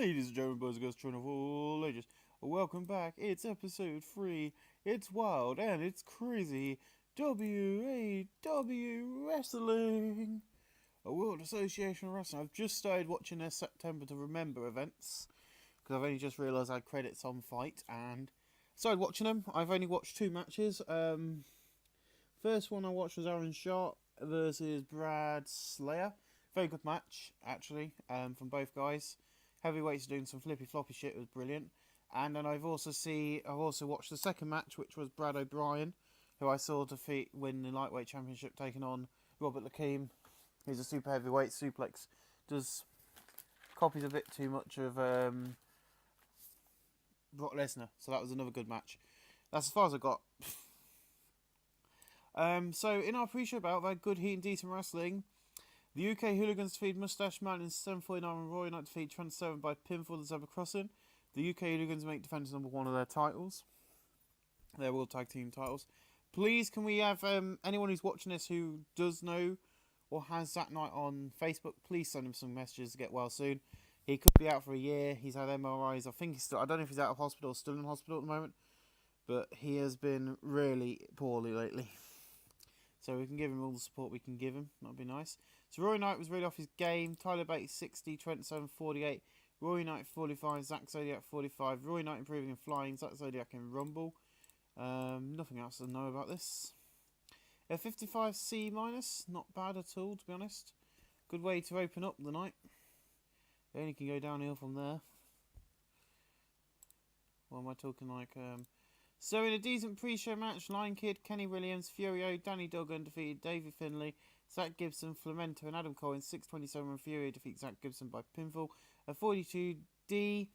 Ladies and gentlemen, boys and girls, children of all ages, welcome back. It's episode 3. It's wild and it's crazy. WAW Wrestling. A World Association of Wrestling. I've just started watching their September to Remember events because I've only just realised I had credits on Fight and started watching them. I've only watched 2 matches. First one I watched was Aaron Sharp versus Brad Slayer. Very good match, actually, from both guys. Heavyweights doing some flippy floppy shit. It was brilliant. And then I've also watched the second match, which was Brad O'Brien, who I saw win the lightweight championship, taking on Robert Lakeem. He's a super heavyweight suplex. Copies a bit too much of Brock Lesnar, so that was another good match. That's as far as I got. So in our pre-show bout, we had good heat and decent wrestling. The UK Hooligans defeated Moustache Man in 7:49 and Roy Knight defeated Trent Seven by pinfall at Zebra Crossing. The UK Hooligans make defenders number 1 of their titles. Their World Tag Team titles. Please, can we have anyone who's watching this who does know or has Zack Knight on Facebook, please send him some messages to get well soon. He could be out for a year. He's had MRIs. I don't know if he's out of hospital or still in hospital at the moment. But he has been really poorly lately. So we can give him all the support we can give him. That'd be nice. So Roy Knight was really off his game. Tyler Bates 60, Trent 7 48. Roy Knight 45, Zack Zodiac 45. Roy Knight improving and flying, Zack Zodiac in Rumble. Nothing else to know about this. A 55 C minus, not bad at all, to be honest. Good way to open up the night. It only can go downhill from there. What am I talking like? So in a decent pre-show match, Lion Kid, Kenny Williams, Furio, Danny Duggan defeated David Finlay, Zach Gibson, Flamento and Adam Cole in 6:27 when Furio defeats Zach Gibson by pinfall. A 42D,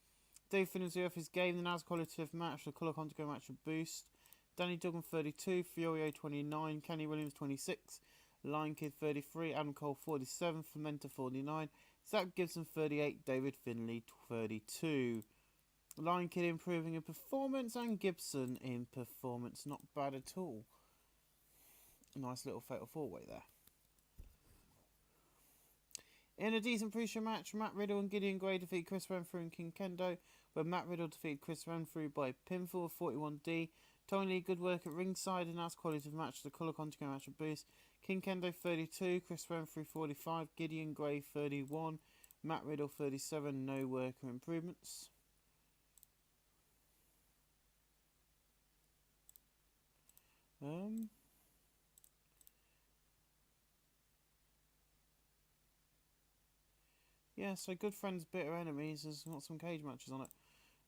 Dave Finlay was off his game, the Naz qualitative match, the Colour Contigo match with Boost. Danny Duggan 32, Furio 29, Kenny Williams 26, Lion Kid 33, Adam Cole 47, Flamento 49, Zach Gibson 38, David Finlay 32. Lion Kid improving in performance and Gibson in performance. Not bad at all. Nice little fatal 4-way there. In a decent pre-show match, Matt Riddle and Gideon Gray defeat Chris Renfrew and King Kendo, where Matt Riddle defeated Chris Renfrew by pinfall 41D. Tony Lee, good work at ringside, and that's quality of match. The Colour Contigo match with Boost. King Kendo 32, Chris Renfrew 45, Gideon Gray 31, Matt Riddle 37, no work or improvements. Yeah, so Good Friends, Bitter Enemies has got some cage matches on it.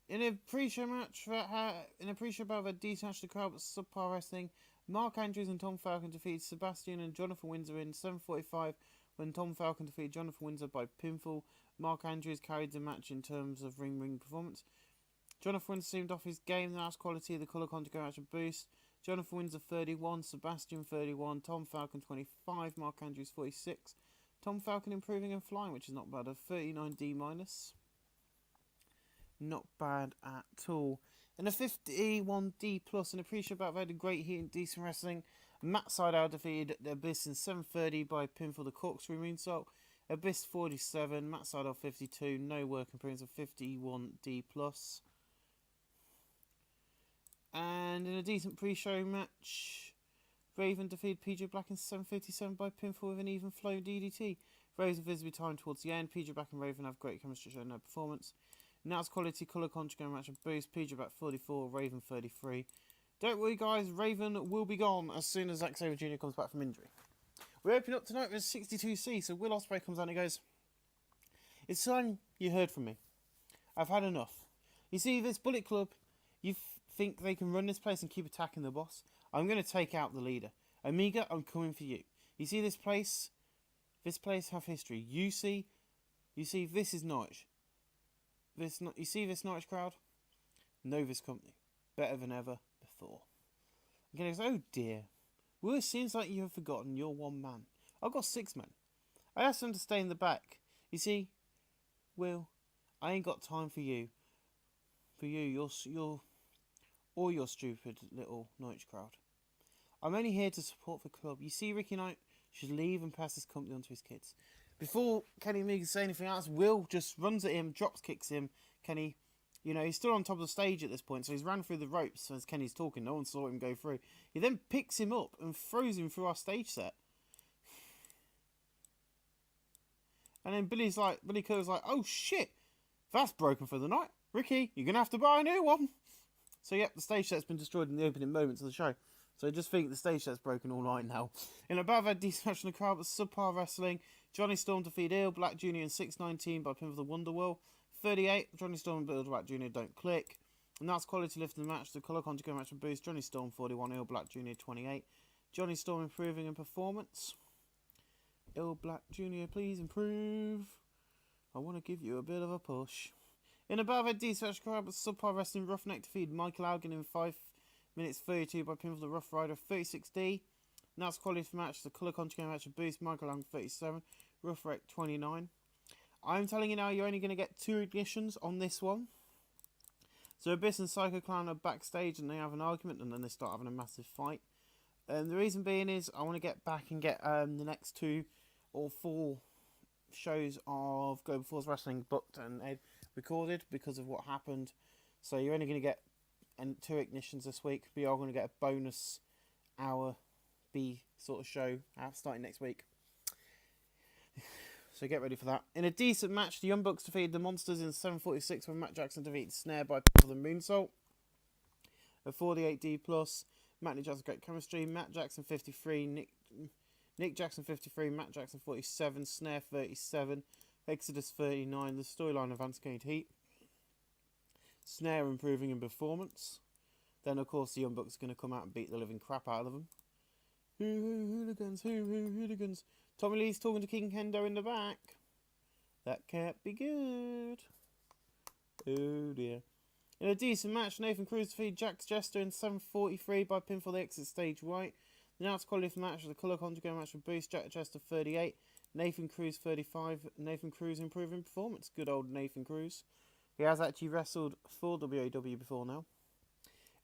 In a pre-show match, bout a decent match, the crowd but subpar wrestling, Mark Andrews and Tom Falcon defeated Sebastian and Jonathan Windsor in 7:45 when Tom Falcon defeated Jonathan Windsor by pinfall. Mark Andrews carried the match in terms of ring performance. Jonathan Windsor seemed off his game, the last quality of the Colour Contigo match with Boost. Jonathan Windsor 31, Sebastian 31, Tom Falcon 25, Mark Andrews 46. Tom Falcon improving and flying, which is not bad. A 39D minus. Not bad at all. And a 51D plus. And a pre-show bout had a great heat and decent wrestling. Matt Sydal defeated Abyss in 7:30 by pinfall the corkscrew moonsault. Abyss 47, Matt Sydal 52. No work improvements of 51D plus. And in a decent pre-show match, Raven defeated PJ Black in 7:57 by pinfall with an even flow DDT. Raven visibly timed towards the end. PJ Black and Raven have great chemistry showing their performance. Now it's quality Colour Contigo match with Boost. PJ Black 44, Raven 33. Don't worry guys, Raven will be gone as soon as Zack Sabre Jr. comes back from injury. We're opening up tonight with 62C, so Will Ospreay comes out and he goes, "It's time you heard from me. I've had enough. You see, this Bullet Club, you think they can run this place and keep attacking the boss? I'm going to take out the leader. Amiga, I'm coming for you. You see this place? This place have history. You see, this is Norwich. You see this Norwich crowd? Know this company. Better than ever before." And he goes, "Oh dear. Well, it seems like you have forgotten you're one man. I've got 6 men. I asked them to stay in the back. You see, Will, I ain't got time for you. You're all your stupid little Norwich crowd. I'm only here to support the club. You see, Ricky Knight should leave and pass his company on to his kids. Before Kenny Omega can say anything else, Will just runs at him, drops kicks him. Kenny, he's still on top of the stage at this point, so he's ran through the ropes as Kenny's talking. No one saw him go through. He then picks him up and throws him through our stage set. And then Billy Kiddo's like, oh shit, that's broken for the night. Ricky, you're going to have to buy a new one. So, yep, the stage set's been destroyed in the opening moments of the show. So, I just think the stage set's broken all night now. In a bad had decent match in the crowd, but subpar wrestling. Johnny Storm defeated Ill Black Jr. in 6:19 by pin for the Wonderwall. 38, Johnny Storm and Bill Black Jr. don't click. And that's quality lifting the match. The colour conjugate match and boost. Johnny Storm 41, Ill Black Jr. 28. Johnny Storm improving in performance. Ill Black Jr., please improve. I want to give you a bit of a push. In a bad decent match crowd, but subpar wrestling, Roughneck defeated Michael Algan in 5 minutes 32 by pin for the Rough Rider 36D. And that's quality for match. The colour conjugate match and boost. Michael Algan 37, Rough Wreck 29. I'm telling you now, you're only going to get 2 ignitions on this one. So Abyss and Psycho Clown are backstage and they have an argument and then they start having a massive fight. And the reason being is I want to get back and get the next 2 or 4 shows of Global Force Wrestling booked and recorded because of what happened. So you're only going to get 2 ignitions this week, but you're going to get a bonus hour B sort of show starting next week. So get ready for that. In a decent match, the Young Bucks defeated the Monsters in 7:46 when Matt Jackson defeated Snare by the Moonsault. A 48D+, Matt and Jackson great chemistry. Matt Jackson 53, Nick Jackson 53, Matt Jackson 47, Snare 37, Exodus 39. The storyline of Gained Heat. Snare improving in performance. Then, of course, the Young Bucks are going to come out and beat the living crap out of them. Hooligans. Tommy Lee's talking to King Kendo in the back. That can't be good. Oh dear. In a decent match, Nathan Cruz defeated Jax Jester in 7:43 by pinfall. They exit stage right. The announced quality for the match was the colour conjugate match with Boost. Jax Jester 38, Nathan Cruz 35. Nathan Cruz improving performance. Good old Nathan Cruz. He has actually wrestled for WAW before now.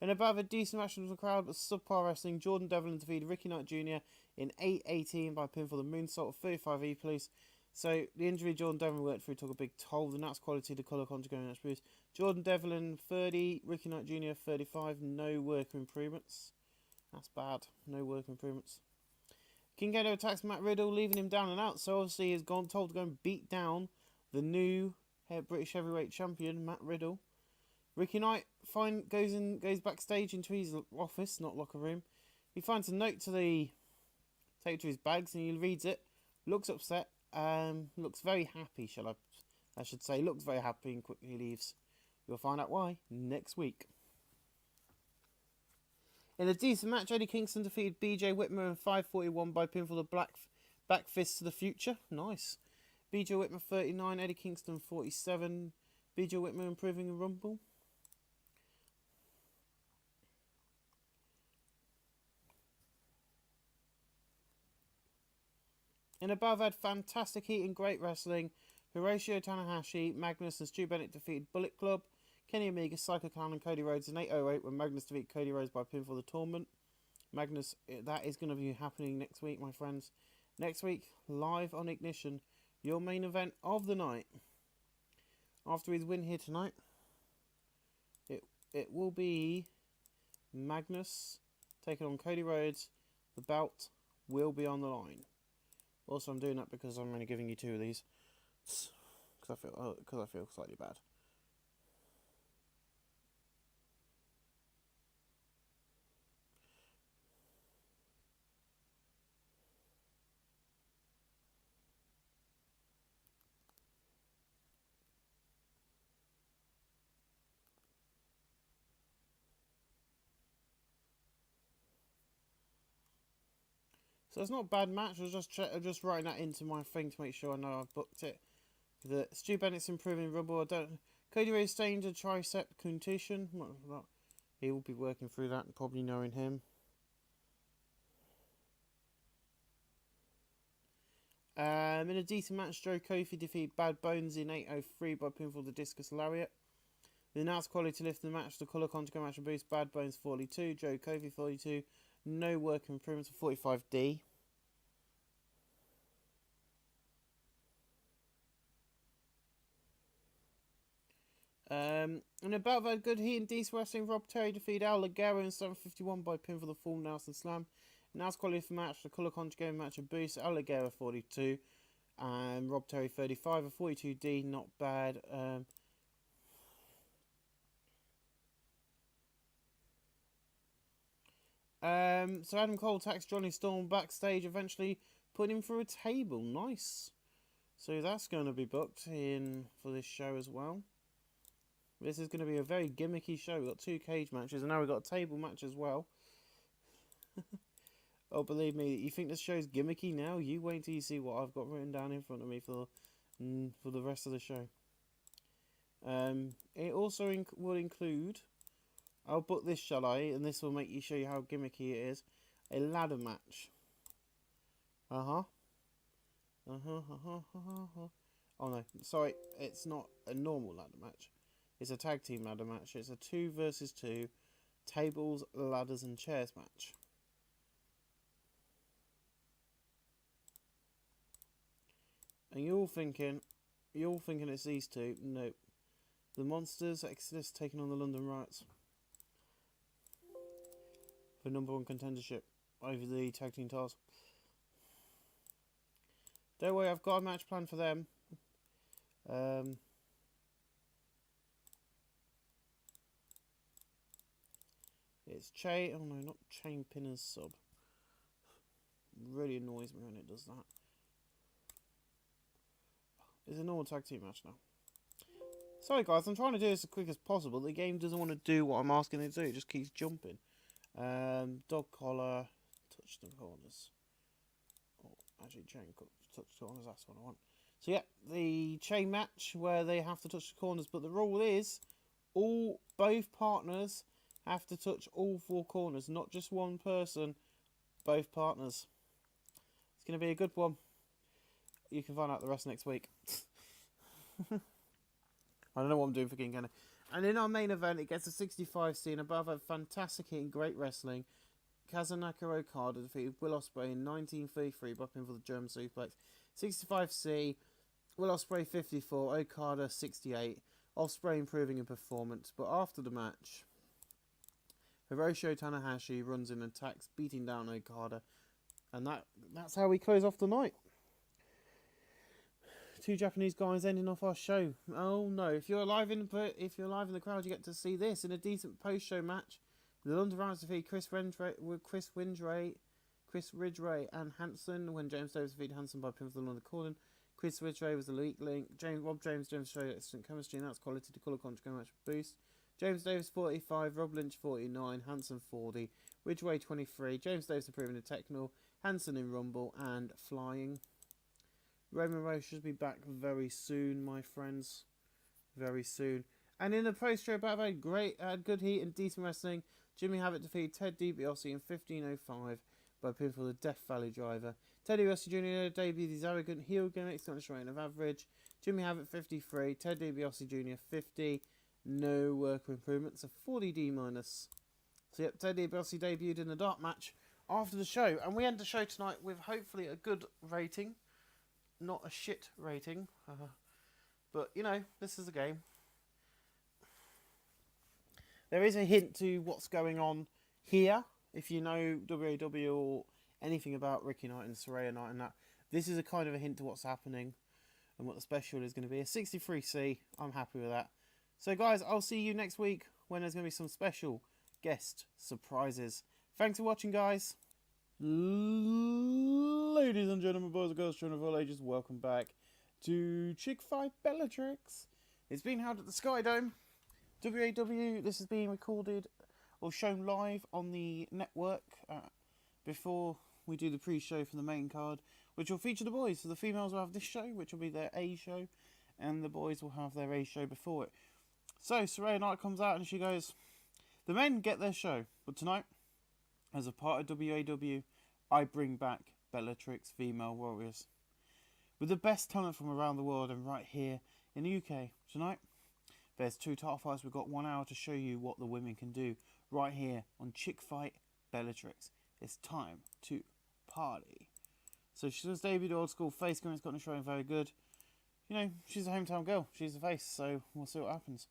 In about a decent match with the crowd, but subpar wrestling, Jordan Devlin defeated Ricky Knight Jr. in 8:18 by pinfall. The Moonsault of 35 police. So the injury Jordan Devlin worked through took a big toll. The Nats quality, the colour conjugate match boost. Jordan Devlin 30, Ricky Knight Jr. 35. No work improvements. That's bad. No work improvements. King Kendo attacks Matt Riddle, leaving him down and out. So obviously he's told to go and beat down the new British Heavyweight Champion Matt Riddle. Ricky Knight goes backstage into his office, not locker room. He finds a note to take to his bags and he reads it. Looks upset. Looks very happy, I should say. Looks very happy and quickly leaves. You'll find out why next week. In a decent match, Eddie Kingston defeated BJ Whitmer in 5:41 by pinfall. The back fist to the future. Nice. BJ Whitmer 39, Eddie Kingston 47. BJ Whitmer improving in Rumble. In above had fantastic heat and great wrestling. Hiroshi Tanahashi, Magnus and Stu Bennett defeated Bullet Club. Kenny Omega, Psycho Clown and Cody Rhodes in 8:08 when Magnus defeated Cody Rhodes by pinfall. The tournament. Magnus, that is going to be happening next week, my friends. Next week, live on Ignition, your main event of the night. After his win here tonight, it will be Magnus taking on Cody Rhodes. The belt will be on the line. Also, I'm doing that because I'm only giving you 2 of these, because I feel slightly bad. So it's not a bad match. I was just writing that into my thing to make sure I know I've booked it. The Stu Bennett's improving Rumble. Cody Rhodes staying to tricep contusion. He will be working through that, probably knowing him. In a decent match, Joe Kofi defeated Bad Bones in 8:03 by pinfall the Discus Lariat. The announced quality to lift the match, the colour conjugate match and boost. Bad Bones 42, Joe Kofi 42. No work improvements for 45D. In a bout of a good heat and decent wrestling, Rob Terry defeated Al Ligero in 7:51 by pin for the full Nelson Slam. Now's quality for match, the colour conjugating match of Boost, Al Ligero 42 and Rob Terry 35, a 42D, not bad. So Adam Cole attacks Johnny Storm backstage, eventually putting him through a table. Nice. So that's going to be booked in for this show as well. This is going to be a very gimmicky show. We've got 2 cage matches, and now we've got a table match as well. Oh, believe me, you think this show's gimmicky now? You wait till you see what I've got written down in front of me for the rest of the show. It also will include... I'll book this, shall I? And this will make you show you how gimmicky it is. A ladder match. Oh no, sorry, it's not a normal ladder match. It's a tag team ladder match. It's a 2 versus 2 tables, ladders and chairs match. And you're all thinking it's these two. Nope. The Monsters, Exodus taking on the London Riots for #1 contendership over the tag team titles. Don't worry, I've got a match planned for them. It's oh no, not Chain Pinners sub. Really annoys me when it does that. It's a normal tag team match now. Sorry guys, I'm trying to do this as quick as possible. The game doesn't want to do what I'm asking it to do. It just keeps jumping. Dog collar, touch the corners. Oh, actually, chain touch the corners, that's what I want. So yeah, the chain match where they have to touch the corners, but the rule is both partners have to touch all 4 corners, not just one person, both partners. It's going to be a good one. You can find out the rest next week. I don't know what I'm doing for King Kenny. And in our main event, it gets a 65C and above a fantastic hit in great wrestling. Kazunaka Okada defeated Will Ospreay in 1933 by pin for the German suplex. 65C, Will Ospreay 54, Okada 68. Ospreay improving in performance, but after the match, Hiroshi Tanahashi runs in and attacks, beating down Okada, and that's how we close off the night. 2 Japanese guys ending off our show. Oh no! If you're alive in the crowd, you get to see this in a decent post-show match. The London Riots defeated Chris Ridgway and Hanson when James Davis defeated Hanson by pin for the London Calling. Chris Ridgway was the weak link. Rob James showed excellent chemistry, and that's quality to colour conjugate match boost. James Davis 45, Rob Lynch 49, Hanson 40, Ridgway 23. James Davis improving in technical, Hanson in rumble and flying. Roman Reigns should be back very soon, my friends. Very soon. And in the post-show battle, good heat and decent wrestling. Jimmy Havoc defeated Ted DiBiase in 15:05 by pin for the Death Valley Driver. Ted DiBiase Jr. debuted his arrogant heel gimmicks on a strain of average. Jimmy Havoc 53, Ted DiBiase Jr. 50. No work improvements, a 40D minus. So yep, Ted DiBiase debuted in the dark match after the show. And we end the show tonight with hopefully a good rating. Not a shit rating, but you know, this is a game. There is a hint to what's going on here. If you know WAW or anything about Ricky Knight and Saraya Knight and that, this is a kind of a hint to what's happening and what the special is going to be. A 63C, I'm happy with that. So guys, I'll see you next week when there's going to be some special guest surprises. Thanks for watching, guys. Ladies and gentlemen, boys and girls, children of all ages, welcome back to Chick Fight Bellatrix. It's been held at the Sky Dome. WAW, this is being recorded or shown live on the network before we do the pre-show for the main card, which will feature the boys. So the females will have this show, which will be their A show, and the boys will have their A show before it. So Saraya Knight comes out and she goes, the men get their show, but tonight, as a part of WAW, I bring back Bellatrix Female Warriors. With the best talent from around the world and right here in the UK. Tonight, there's 2 title fights. We've got 1 hour to show you what the women can do right here on Chick Fight Bellatrix. It's time to party. So she's debuted old school face gimmick's got showing very good. You know, she's a hometown girl. She's the face, so we'll see what happens.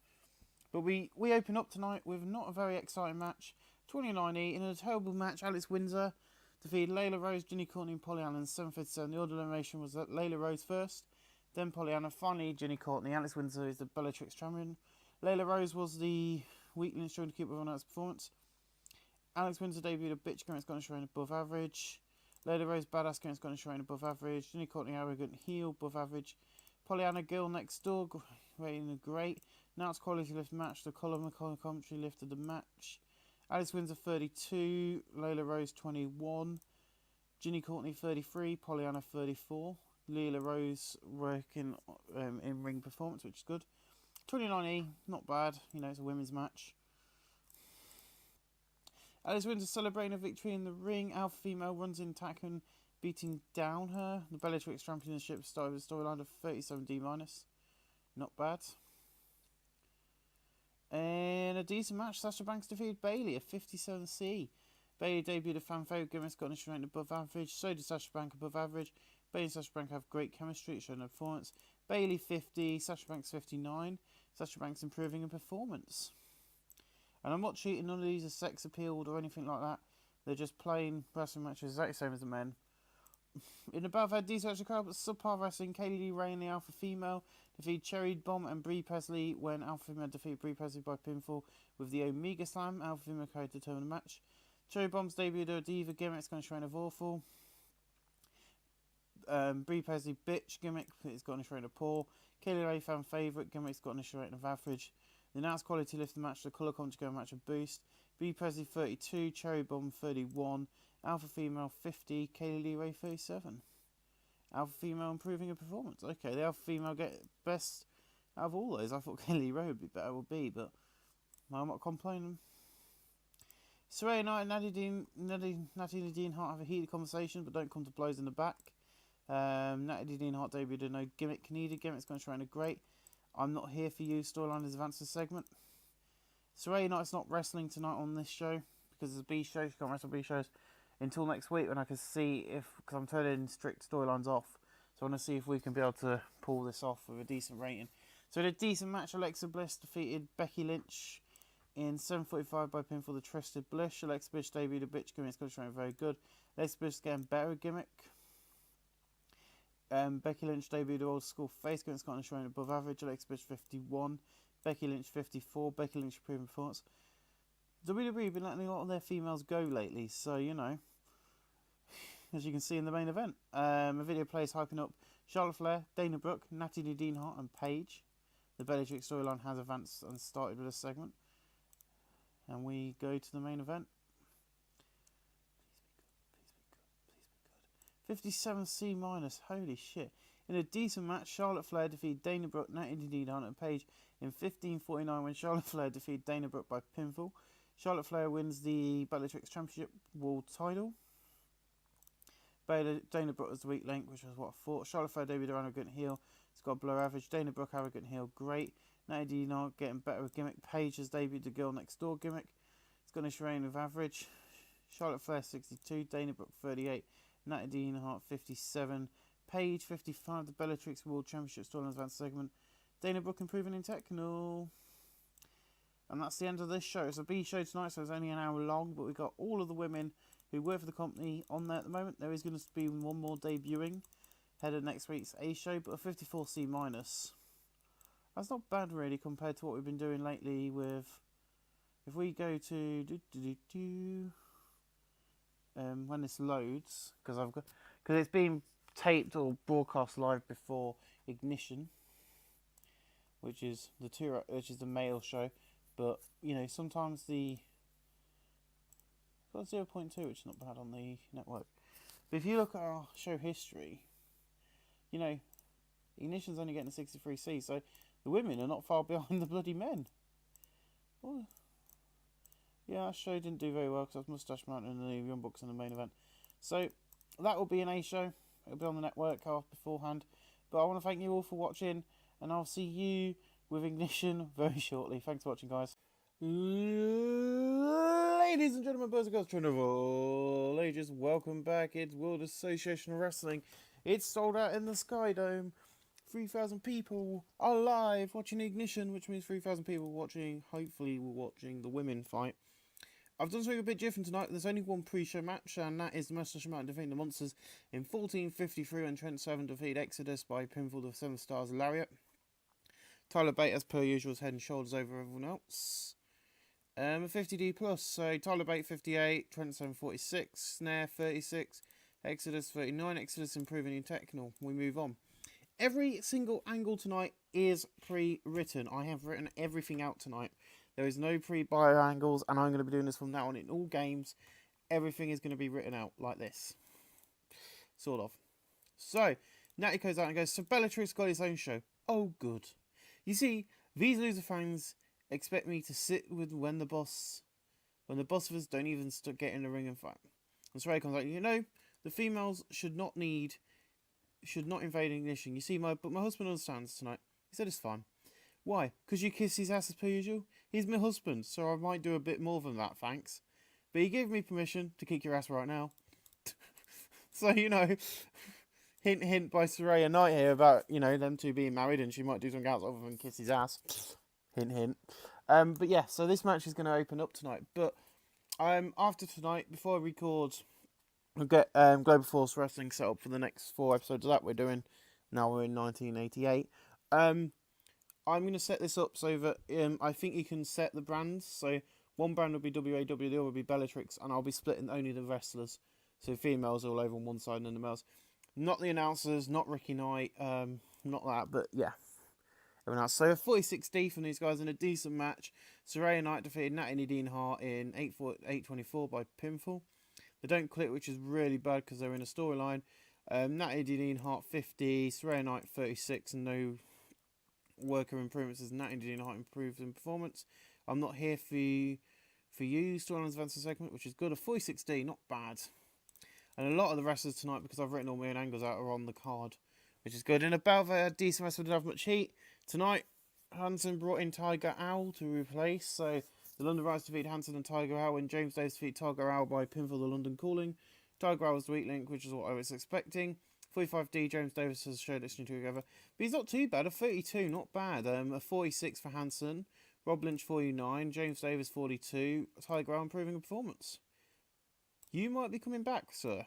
But we open up tonight with not a very exciting match. 29E in a terrible match. Alex Windsor defeated Layla Rose, Ginny Courtney, and Pollyanna in 7:57. The order of elimination was that Layla Rose first, then Pollyanna, finally Ginny Courtney. Alex Windsor is the Bellatrix champion. Layla Rose was the weak link trying to keep everyone else's performance. Alex Windsor debuted a bitch going Scottish rain above average. Layla Rose badass going Scottish rain above average. Ginny Courtney arrogant heel above average. Pollyanna girl next door rating great. Now it's quality lift match. The Colin McCollum commentary lifted the match. Alex Windsor 32, Layla Rose 21, Ginny Courtney 33, Pollyanna 34. Layla Rose working in ring performance, which is good. 29E, not bad. You know, it's a women's match. Alex Windsor celebrating a victory in the ring. Alpha female runs in attacking, beating down her. The Bellatrix Championship started with a storyline of 37D-. Not bad. In a decent match, Sasha Banks defeated Bayley at 57C. Bayley debuted a fan favourite gimmick, got an instrument above average. So did Sasha Banks above average. Bayley and Sasha Banks have great chemistry, it showed no performance. Bayley 50, Sasha Banks 59. Sasha Banks improving in performance. And I'm not cheating, none of these are sex appealed or anything like that. They're just plain wrestling matches, exactly the same as the men. In the battle, had these actually card, but subpar wrestling. Kaylee Lee Ray, the Alpha Female, defeated Cherry Bomb and Brie Presley when Alpha Female defeated Brie Presley by pinfall with the Omega Slam. Alpha Female carried to determine the match. Cherry Bomb's debuted a Diva gimmick, it's going to Shrine of Awful. Brie Presley bitch gimmick, it's got a Shrine of Poor. Kaylee Ray fan favourite gimmick, it's got a Shrine of Average. The announced quality lift the match, the colour commentary match of Boost. Brie Presley 32, Cherry Bomb 31. Alpha Female 50, Kaylee Lee Ray 37. Alpha Female improving her performance. Okay, the Alpha Female get best out of all those. I thought Kaylee Lee Ray would be better, but I'm not complaining. Saraya Knight and Natty Dean Hart have a heated conversation, but don't come to blows in the back. Natty Dean Hart debuted a no gimmick needed. Gimmick's going to try and great. I'm not here for you. Storyline is advanced segment. Saraya Knight's not wrestling tonight on this show because it's a B show. She can't wrestle B shows until next week when I can see if, because I'm turning strict storylines off, so I want to see if we can be able to pull this off with a decent rating. So in a decent match, Alexa Bliss defeated Becky Lynch in 7:45 by pinfall the Trusted Bliss. Alexa Bliss debuted a bitch gimmick, it's going to try very good. Alexa Bliss getting better gimmick. Becky Lynch debuted an old school face gimmick, it's got a shrine above average. Alexa Bliss 51, Becky Lynch 54, Becky Lynch improving performance. WWE have been letting a lot of their females go lately, so you know, as you can see in the main event. A video plays hyping up Charlotte Flair, Dana Brooke, Natty Dean Hart and Paige. The Bellatrix storyline has advanced and started with this segment. And we go to the main event. Please be good. 57C-, holy shit. In a decent match, Charlotte Flair defeated Dana Brooke, Natty Dean Hart and Paige in 15:49 when Charlotte Flair defeated Dana Brooke by pinfall. Charlotte Flair wins the Bellatrix Championship World title. Dana Brooke was the weak link, which was what I thought. Charlotte Flair debuted around arrogant heel. It's got a below average. Dana Brooke arrogant heel, great. Natty Dean Hart getting better with gimmick. Paige has debuted the girl next door gimmick. It's got a shrine of average. Charlotte Flair 62, Dana Brooke 38, Natty Dean Hart 57, Paige 55. The Bellatrix World Championship storyline advanced segment. Dana Brooke improving in technical. And that's the end of this show. It's a B show tonight, so it's only an hour long, but we've got all of the women who work for the company on there at the moment. There is going to be one more debuting ahead of next week's A show, but a 54C-. That's not bad really compared to what we've been doing lately with, if we go to when this loads, because it's been taped or broadcast live before Ignition, which is the male show. But you know, sometimes got 0.2, which is not bad on the network. But if you look at our show history, you know, Ignition's only getting a 63C, so the women are not far behind the bloody men. Well, yeah, our show didn't do very well because I was Mustache Mountain and the Young Bucks in the main event. So that will be an A show. It'll be on the network beforehand. But I want to thank you all for watching, and I'll see you with Ignition very shortly. Thanks for watching, guys. Ladies and gentlemen, boys and girls, children of all ages, welcome back. It's World Association of Wrestling. It's sold out in the Sky Dome 3,000 people are live watching Ignition, which means 3,000 people watching, hopefully we're watching the women fight. I've done something a bit different tonight. There's only one pre-show match, and that is the Mustache Mountain defeating the Monsters in 14:53 when Trent Seven defeated Exodus by pinfall of 7 Stars Lariat. Tyler Bate, as per usual, is head and shoulders over everyone else. A 50D plus, so Tyler Bate 58, Trent 7 46, Snare 36, Exodus 39, Exodus improving in technical. We move on. Every single angle tonight is pre-written. I have written everything out tonight. There is no pre-bio angles, and I'm going to be doing this from now on in all games. Everything is going to be written out like this. Sort of. So, Natty goes out and goes, so Bellatrix got his own show. Oh, good. You see, these loser fans expect me to sit with when the boss of us don't even get in the ring and fight. And Saray comes like, the females should not invade Ignition. You see, but my husband understands tonight. He said it's fine. Why? Because you kiss his ass as per usual? He's my husband, so I might do a bit more than that, thanks. But he gave me permission to kick your ass right now. So, hint, hint by Saraya Knight here about, them two being married and she might do something else other than kiss his ass. Hint, hint. But yeah, so this match is going to open up tonight. But after tonight, before I record, we'll get Global Force Wrestling set up for the next 4 episodes of that we're doing. Now we're in 1988. I'm going to set this up so that I think you can set the brands. So one brand will be WAW, the other will be Bellatrix, and I'll be splitting only the wrestlers. So females all over on one side and then the males. Not the announcers, not Ricky Knight, not that, but yeah. Everyone else. So a 46D from these guys in a decent match. Saraya Knight defeated Natty Dean Hart in 8:24 by pinfall. They don't click, which is really bad because they're in a storyline. Natty Dean Hart 50, Saraya Knight 36, and no worker improvements as Natty Dean Hart improves in performance. I'm not here for you. Storylines advancing segment, which is good. A 46D, not bad. And a lot of the wrestlers tonight, because I've written all my own angles out, are on the card, which is good. In about a decent wrestler didn't have much heat. Tonight, Hansen brought in Tiger Owl to replace. So the London Rise defeated Hansen and Tiger Owl, and James Davis defeated Tiger Owl by pinfall the London Calling. Tiger Owl was the weak link, which is what I was expecting. 45D, James Davis has showed listening to together. But he's not too bad. A 32, not bad. A 46 for Hansen. Rob Lynch 49. James Davis 42. Tiger Owl improving performance. You might be coming back, sir.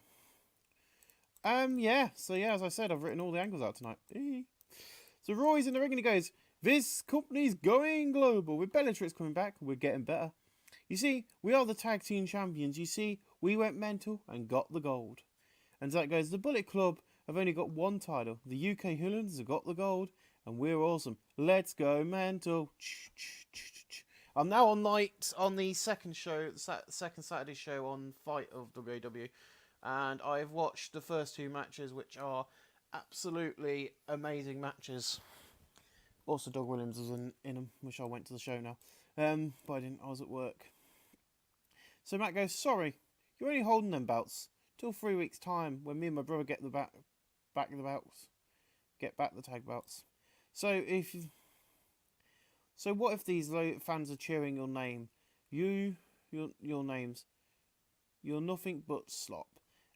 Yeah. So yeah, as I said, I've written all the angles out tonight. So Roy's in the ring and he goes, this company's going global. With Bellatrix coming back, we're getting better. You see, we are the tag team champions. You see, we went mental and got the gold. And Zach goes, the Bullet Club have only got one title. The UK Hooligans have got the gold, and we're awesome. Let's go mental. I'm now on the second Saturday show on Fight of WAW, and I've watched the first 2 matches, which are absolutely amazing matches. Also, Doug Williams was in them, which I went to the show now, but I didn't. I was at work. So Matt goes, sorry, you're only holding them belts till 3 weeks' time when me and my brother get the back the belts, get back the tag belts. So what if these fans are cheering your name? Your names. You're nothing but slop.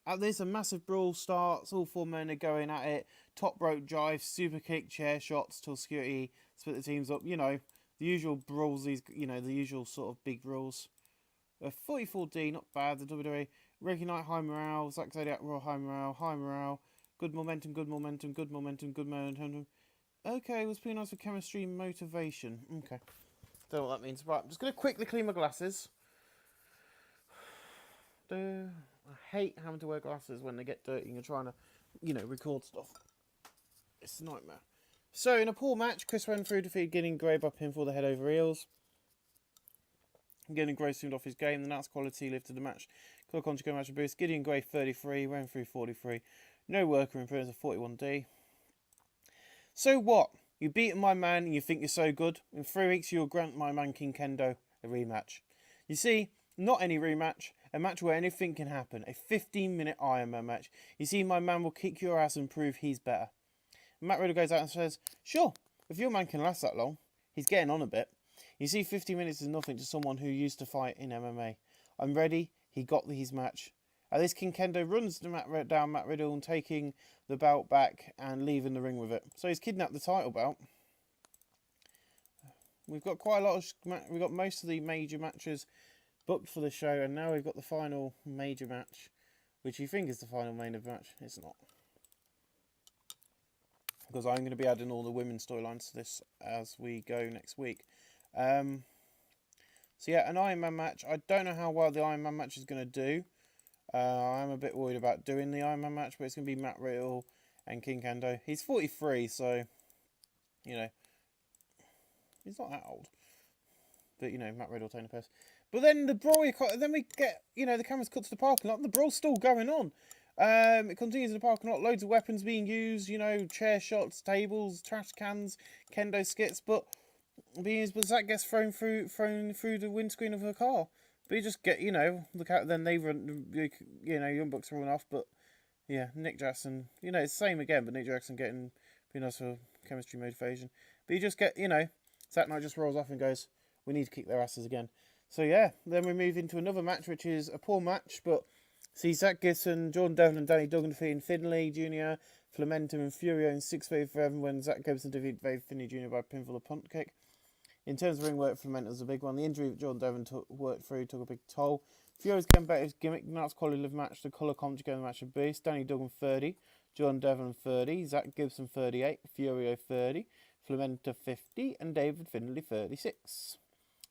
At this, a massive brawl starts. All 4 men are going at it. Top rope drive, super kick, chair shots till security split the teams up. The usual brawls. The usual sort of big brawls. 44D, not bad. The WWE. Ricky Knight, high morale. Zack Zodiac, Raw, high morale. High morale. Good momentum, good momentum, good momentum, good momentum. Okay, it was pretty nice for chemistry and motivation. Okay. Don't know what that means. Right, I'm just going to quickly clean my glasses. I hate having to wear glasses when they get dirty and you're trying to, record stuff. It's a nightmare. So, in a poor match, Chris Renfrew defeated Gideon Gray by pinfall the head over heels. Gideon Gray soon off his game. The Nats quality lifted the match. Clock on to go match and boost. Gideon Gray 33, Renfrew 43. No worker improvements of 41D. So what? You've beaten my man and you think you're so good? In 3 weeks you'll grant my man King Kendo a rematch. You see, not any rematch. A match where anything can happen. A 15-minute Iron Man match. You see, my man will kick your ass and prove he's better. Matt Riddle goes out and says, sure, if your man can last that long, he's getting on a bit. You see, 50 minutes is nothing to someone who used to fight in MMA. I'm ready. He got his match. This King Kendo runs down Matt Riddle and taking the belt back and leaving the ring with it. So he's kidnapped the title belt. We've got quite a lot of... We've got most of the major matches booked for the show, and now we've got the final major match, which you think is the final main event match. It's not. Because I'm going to be adding all the women's storylines to this as we go next week. So yeah, an Iron Man match. I don't know how well the Iron Man match is going to do. I'm a bit worried about doing the Iron Man match, but it's going to be Matt Riddle and King Kendo. He's 43, so, you know, he's not that old. But, you know, Matt Riddle, Tony Pest. But then the brawl, then we get, you know, the camera's cut to the parking lot. The brawl's still going on. It continues in the parking lot. Loads of weapons being used, you know, chair shots, tables, trash cans, kendo skits. But Zack gets thrown through the windscreen of her car. But you just get, you know, look out. Then they run, you know, Young Bucks run off. But yeah, Nick Jackson, you know, it's the same again. But Nick Jackson getting being nice for chemistry motivation. But you just get, you know, Zack Knight just rolls off and goes, "We need to kick their asses again." So yeah, then we move into another match, which is a poor match, but see Zach Gibson, Jordan Devlin and Danny Duggan defeating Finlay Jr., Flamento and Furio in 6v7 when Zach Gibson defeated Finlay Jr. by pinfall or punt kick. In terms of ring work, Flamento's a big one. The injury that Jordan Devlin worked through took a big toll. Furio's getting better his gimmick. Now it's quality of match. The colour comp to go in the match of boost. Danny Duggan 30, Jordan Devlin 30, Zach Gibson 38, Furio 30, Flamento 50, and David Finlay 36.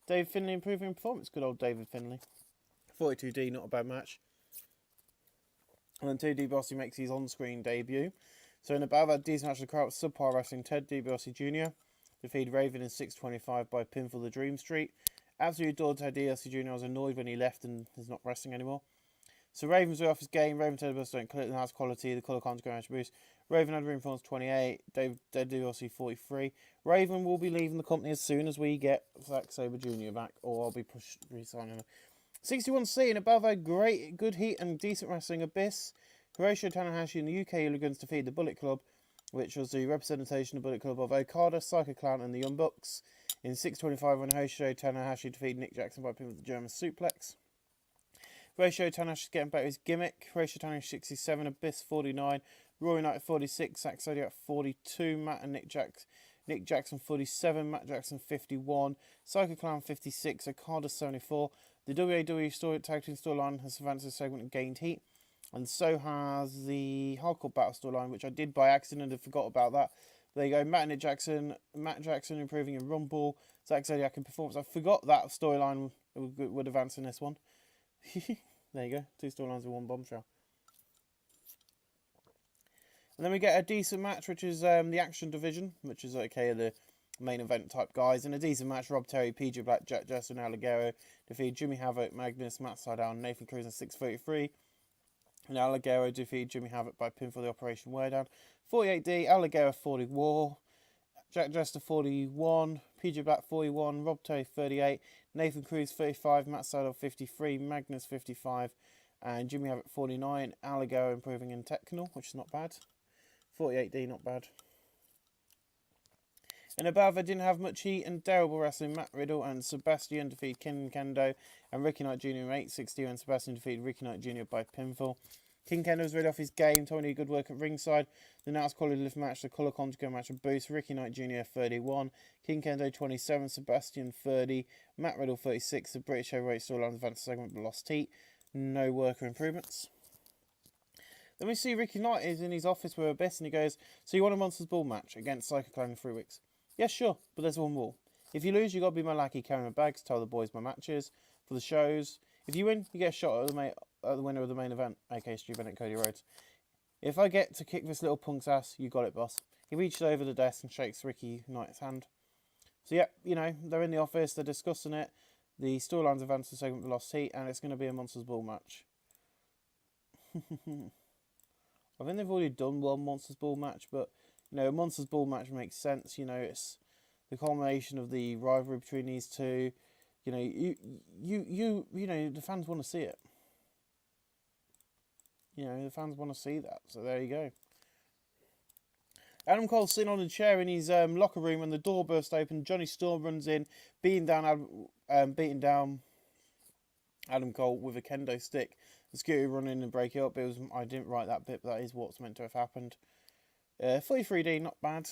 David Finlay improving performance. Good old David Finlay. 42D, not a bad match. And then 2 DiBiase makes his on-screen debut. So in above a decent match of the crowd, subpar wrestling, Ted DiBiase Jr. defeated Raven in 6:25 by pinfall the Dream Street. Absolutely adored Ted DiBiase Jr. I was annoyed when he left and is not wrestling anymore. So Raven's way off his game. Raven Ted DiBiase don't click, has quality. The colour can't go match boost. Raven had room for 28. Ted DiBiase 43. Raven will be leaving the company as soon as we get Zack Sabre Jr. back, or I'll be re-signing him. 61C and above a good heat and decent wrestling Abyss. Hiroshi Tanahashi and the UK Hooligans defeated the Bullet Club, which was the representation of Bullet Club of Okada, Psycho Clown and the Young Bucks. In 6:25 when Hiroshi Tanahashi defeated Nick Jackson by pinning with the German suplex. Hiroshi Tanahashi's getting better his gimmick. Hiroshi Tanahashi 67, Abyss 49, Roy Knight 46, Zack Sabre 42, Matt and Nick Jackson 47, Matt Jackson 51, Psycho Clown 56, Okada 74. The WWE Tag Team storyline has advanced this segment and gained heat. And so has the Hardcore Battle storyline, which I did by accident and forgot about that. There you go, Matt Jackson improving in Rumble, Zack Sabre in performance. I forgot that storyline would advance in this one. There you go, 2 storylines in one bombshell. And then we get a decent match, which is the Action Division, which is okay, the main event type guys. In a decent match, Rob Terry, PJ Black, Jack Jester and Alligero defeated Jimmy Havoc, Magnus, Matt Sydal and Nathan Cruz in 6:33. And Alligero defeated Jimmy Havoc by pinfall the Operation Weardown. 48D, Alligero 40 War, Jack Jester 41, PJ Black 41, Rob Terry 38, Nathan Cruz 35, Matt Sydal 53, Magnus 55, and Jimmy Havoc 49. Alligero improving in Technical, which is not bad. 48D, not bad. And above, I didn't have much heat and terrible wrestling. Matt Riddle and Sebastian defeated King Kendo and Ricky Knight Jr. in 8:60, and Sebastian defeated Ricky Knight Jr. by pinfall. King Kendo was ready off his game. Tony good work at ringside. The Nats quality lift match, the Colour Contigo match of boost. Ricky Knight Jr. 31, King Kendo 27, Sebastian 30, Matt Riddle 36. The British Heavyweight storyline advanced segment but lost heat. No worker improvements. Then we see Ricky Knight is in his office with Abyss and he goes, "So you want a Monsters Ball match against Psycho Clown in 3 weeks?" "Yes, sure, but there's one rule. If you lose, you got to be my lackey carrying my bags, tell the boys my matches for the shows. If you win, you get a shot at the winner of the main event, aka Stu Bennett, Cody Rhodes. If I get to kick this little punk's ass, you got it, boss." He reaches over the desk and shakes Ricky Knight's hand. So yeah, you know, they're in the office, they're discussing it. The storylines advance to segment Lost Heat, and it's going to be a Monsters Ball match. I think they've already done one Monsters Ball match, but you know, a Monsters Ball match makes sense. You know, it's the culmination of the rivalry between these two. You know, you know, the fans want to see it. You know, the fans want to see that. So there you go. Adam Cole's sitting on a chair in his locker room when the door bursts open. Johnny Storm runs in, beating down Adam Cole with a kendo stick. the security run in and break it up. I didn't write that bit, but that is what's meant to have happened. 43D, not bad.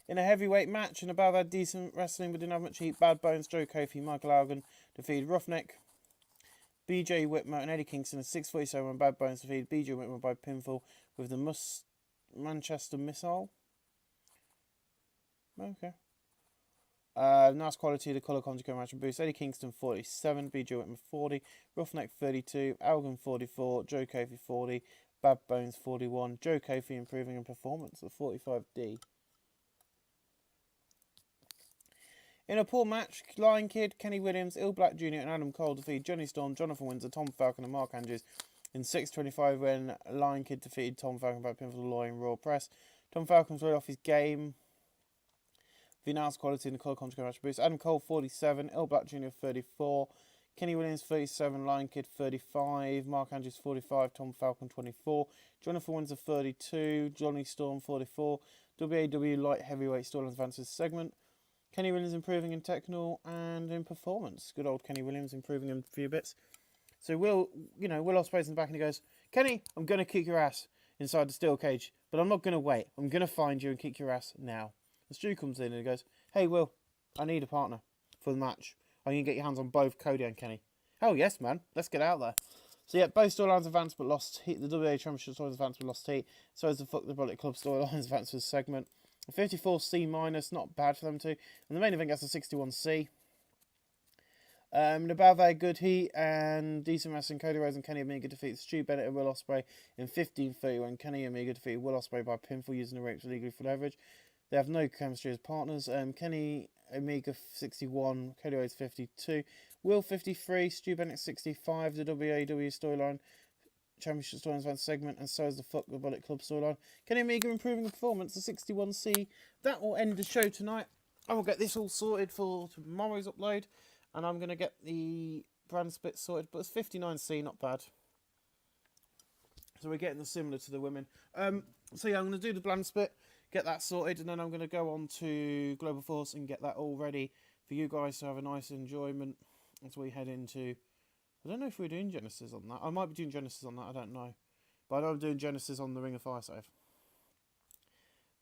In a heavyweight match, and above had decent wrestling but didn't have much heat. Bad Bones, Joe Kofi, Michael Elgin defeated Roughneck, BJ Whitmer and Eddie Kingston at 6:47 when Bad Bones defeated BJ Whitmer by pinfall with the Manchester Missile. Okay. Nice quality, the colour conjugate match and boost. Eddie Kingston 47, BJ Whitmer 40, Roughneck 32, Elgin 44, Joe Kofi 40, Bad Bones 41, Joe Kofi improving in performance at 45D. In a poor match, Lion Kid, Kenny Williams, Il Black Jr. and Adam Cole defeated Johnny Storm, Jonathan Windsor, Tom Falcon and Mark Andrews in 6:25 when Lion Kid defeated Tom Falcon by pinfall Law in Raw Press. Tom Falcon's right off his game. The nice quality in the colour conjugate match boost. Adam Cole 47, Il Black Jr. 34, Kenny Williams 37, Lion Kid 35, Mark Andrews 45, Tom Falcon 24, Jonathan Windsor 32, Johnny Storm 44, WAW Light Heavyweight Storylines Advances segment. Kenny Williams improving in technical and in performance. Good old Kenny Williams improving in a few bits. So Will Ospreay's in the back and he goes, Kenny, I'm going to kick your ass inside the steel cage, but I'm not going to wait. I'm going to find you and kick your ass now. And Stu comes in and he goes, hey Will, I need a partner for the match. Are you going to get your hands on both Cody and Kenny? Hell yes, man. Let's get out there. So yeah, both storylines advanced but lost heat. The WA Championship storylines advanced but lost heat. So is the Fuck the Bullet Club storylines advanced for the segment. 54C-, not bad for them too. And the main event gets a 61C. Nabave, good heat and decent wrestling. Cody Rhodes and Kenny Omega defeat Stu Bennett and Will Ospreay in 15:30 when Kenny Omega defeated Will Ospreay by pinfall using the ropes legally for leverage. They have no chemistry as partners. Kenny Omega 61, Cody Rhodes 52, Will 53, Stu Bennett 65. The WAW storyline Championship Storylines Advance segment, and so is the Fuck the Bullet Club storyline. Kenny Omega improving the performance, the 61C. That will end the show tonight. I will get this all sorted for tomorrow's upload, and I'm going to get the brand split sorted, but it's 59C, not bad. So we're getting the similar to the women. So yeah, I'm going to do the brand split, get that sorted, and then I'm going to go on to Global Force and get that all ready for you guys to have a nice enjoyment as we head into... I don't know if we're doing Genesis on that. I might be doing Genesis on that, I don't know. But I know I'm doing Genesis on the Ring of Fire save.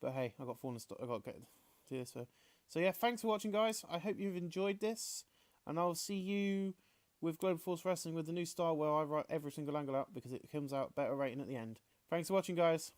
But hey, I got to get do this for. So yeah, thanks for watching, guys. I hope you've enjoyed this. And I'll see you with Global Force Wrestling with the new style where I write every single angle out because it comes out better rating at the end. Thanks for watching, guys.